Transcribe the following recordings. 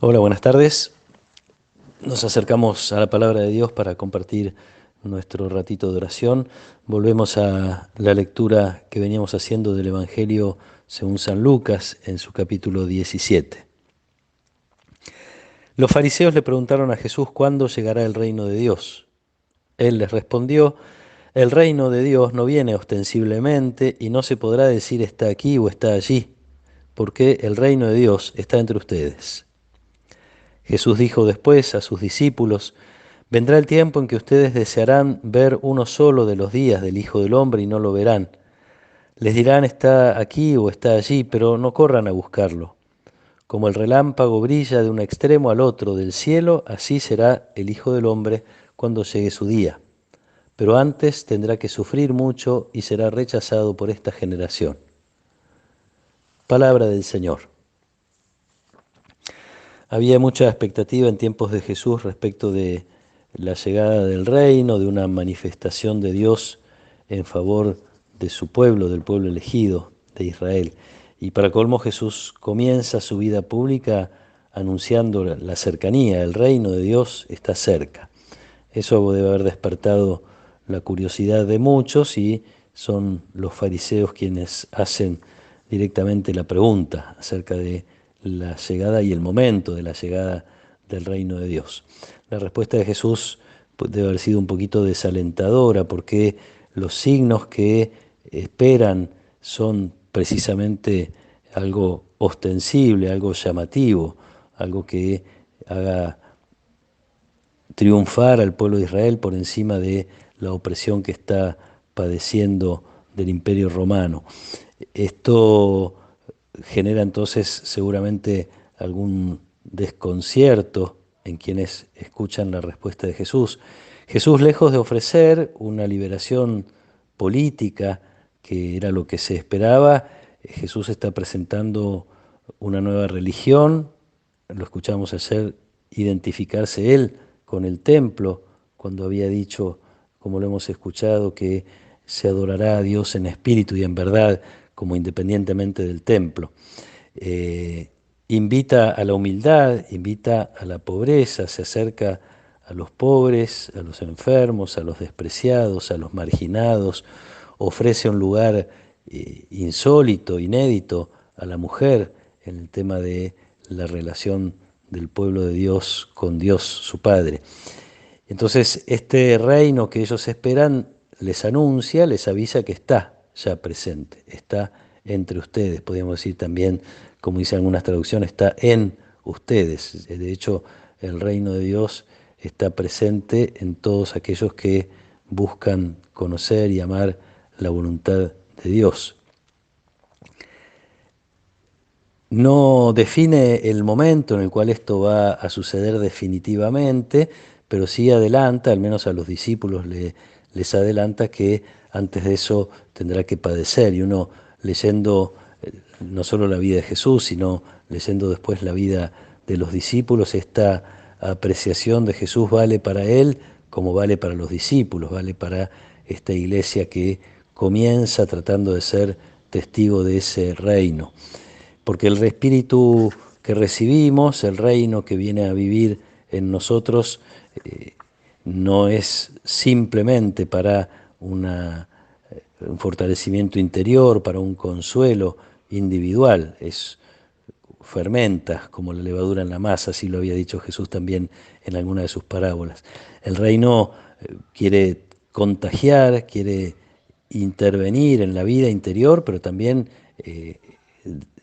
Hola, buenas tardes. Nos acercamos a la palabra de Dios para compartir nuestro ratito de oración. Volvemos a la lectura que veníamos haciendo del Evangelio según San Lucas en su capítulo 17. Los fariseos le preguntaron a Jesús cuándo llegará el reino de Dios. Él les respondió: el reino de Dios no viene ostensiblemente y no se podrá decir está aquí o está allí, porque el reino de Dios está entre ustedes. Jesús dijo después a sus discípulos: vendrá el tiempo en que ustedes desearán ver uno solo de los días del Hijo del Hombre y no lo verán. Les dirán está aquí o está allí, pero no corran a buscarlo. Como el relámpago brilla de un extremo al otro del cielo, así será el Hijo del Hombre cuando llegue su día. Pero antes tendrá que sufrir mucho y será rechazado por esta generación. Palabra del Señor. Había mucha expectativa en tiempos de Jesús respecto de la llegada del reino, de una manifestación de Dios en favor de su pueblo, del pueblo elegido de Israel. Y para colmo Jesús comienza su vida pública anunciando la cercanía, el reino de Dios está cerca. Eso debe haber despertado la curiosidad de muchos y son los fariseos quienes hacen directamente la pregunta acerca de la llegada y el momento de la llegada del reino de Dios. La respuesta de Jesús debe haber sido un poquito desalentadora porque los signos que esperan son precisamente algo ostensible, algo llamativo, algo que haga triunfar al pueblo de Israel por encima de la opresión que está padeciendo del Imperio Romano. Esto genera entonces seguramente algún desconcierto en quienes escuchan la respuesta de Jesús. Jesús, lejos de ofrecer una liberación política, que era lo que se esperaba, Jesús está presentando una nueva religión. Lo escuchamos ayer identificarse él con el templo, cuando había dicho, como lo hemos escuchado, que se adorará a Dios en espíritu y en verdad, como independientemente del templo. Invita a la humildad, invita a la pobreza, se acerca a los pobres, a los enfermos, a los despreciados, a los marginados, ofrece un lugar insólito, inédito a la mujer en el tema de la relación del pueblo de Dios con Dios su Padre. Entonces, este reino que ellos esperan les anuncia, les avisa que está ya presente, está entre ustedes. Podríamos decir también, como dicen algunas traducciones, está en ustedes. De hecho, el reino de Dios está presente en todos aquellos que buscan conocer y amar la voluntad de Dios. No define el momento en el cual esto va a suceder definitivamente, pero sí adelanta, al menos a los discípulos les adelanta que antes de eso tendrá que padecer. Y uno leyendo no solo la vida de Jesús, sino leyendo después la vida de los discípulos, esta apreciación de Jesús vale para él como vale para los discípulos, vale para esta iglesia que comienza tratando de ser testigo de ese reino. Porque el espíritu que recibimos, el reino que viene a vivir en nosotros, no es simplemente para un fortalecimiento interior, para un consuelo individual, es fermenta como la levadura en la masa, así lo había dicho Jesús también en alguna de sus parábolas. El reino quiere contagiar, quiere intervenir en la vida interior, pero también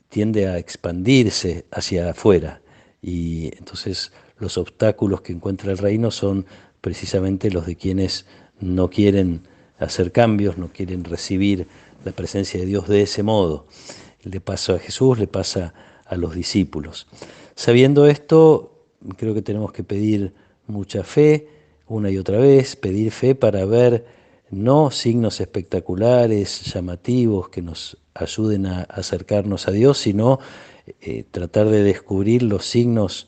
tiende a expandirse hacia afuera. Y entonces los obstáculos que encuentra el reino son precisamente los de quienes no quieren hacer cambios, no quieren recibir la presencia de Dios de ese modo. Le pasa a Jesús, le pasa a los discípulos. Sabiendo esto, creo que tenemos que pedir mucha fe una y otra vez, pedir fe para ver no signos espectaculares, llamativos, que nos ayuden a acercarnos a Dios, sino tratar de descubrir los signos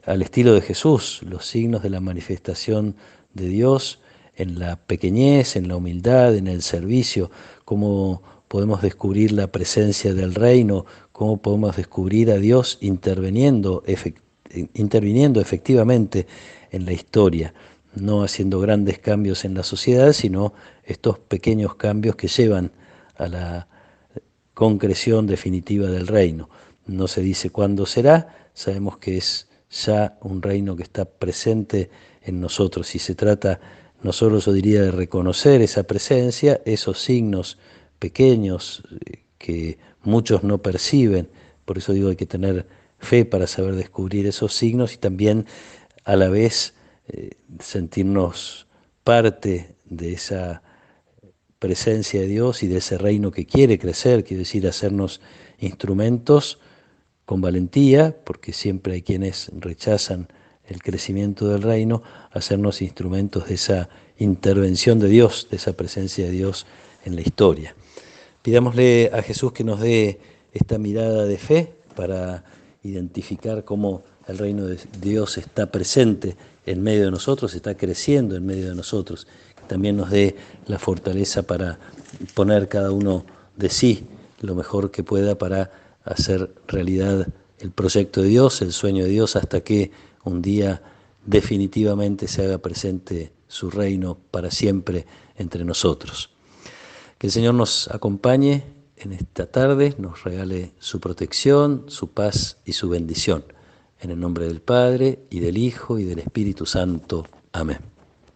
al estilo de Jesús, los signos de la manifestación de Dios en la pequeñez, en la humildad, en el servicio, cómo podemos descubrir la presencia del reino, cómo podemos descubrir a Dios interviniendo interviniendo efectivamente en la historia, no haciendo grandes cambios en la sociedad, sino estos pequeños cambios que llevan a la concreción definitiva del reino. No se dice cuándo será, sabemos que es ya un reino que está presente en nosotros y se trata no solo, yo diría, de reconocer esa presencia, esos signos pequeños que muchos no perciben, por eso digo hay que tener fe para saber descubrir esos signos y también a la vez sentirnos parte de esa presencia de Dios y de ese reino que quiere crecer, quiere decir hacernos instrumentos con valentía, porque siempre hay quienes rechazan el crecimiento del reino, hacernos instrumentos de esa intervención de Dios, de esa presencia de Dios en la historia. Pidámosle a Jesús que nos dé esta mirada de fe para identificar cómo el reino de Dios está presente en medio de nosotros, está creciendo en medio de nosotros. Que también nos dé la fortaleza para poner cada uno de sí lo mejor que pueda para hacer realidad el proyecto de Dios, el sueño de Dios, hasta que un día definitivamente se haga presente su reino para siempre entre nosotros. Que el Señor nos acompañe en esta tarde, nos regale su protección, su paz y su bendición. En el nombre del Padre, y del Hijo, y del Espíritu Santo. Amén.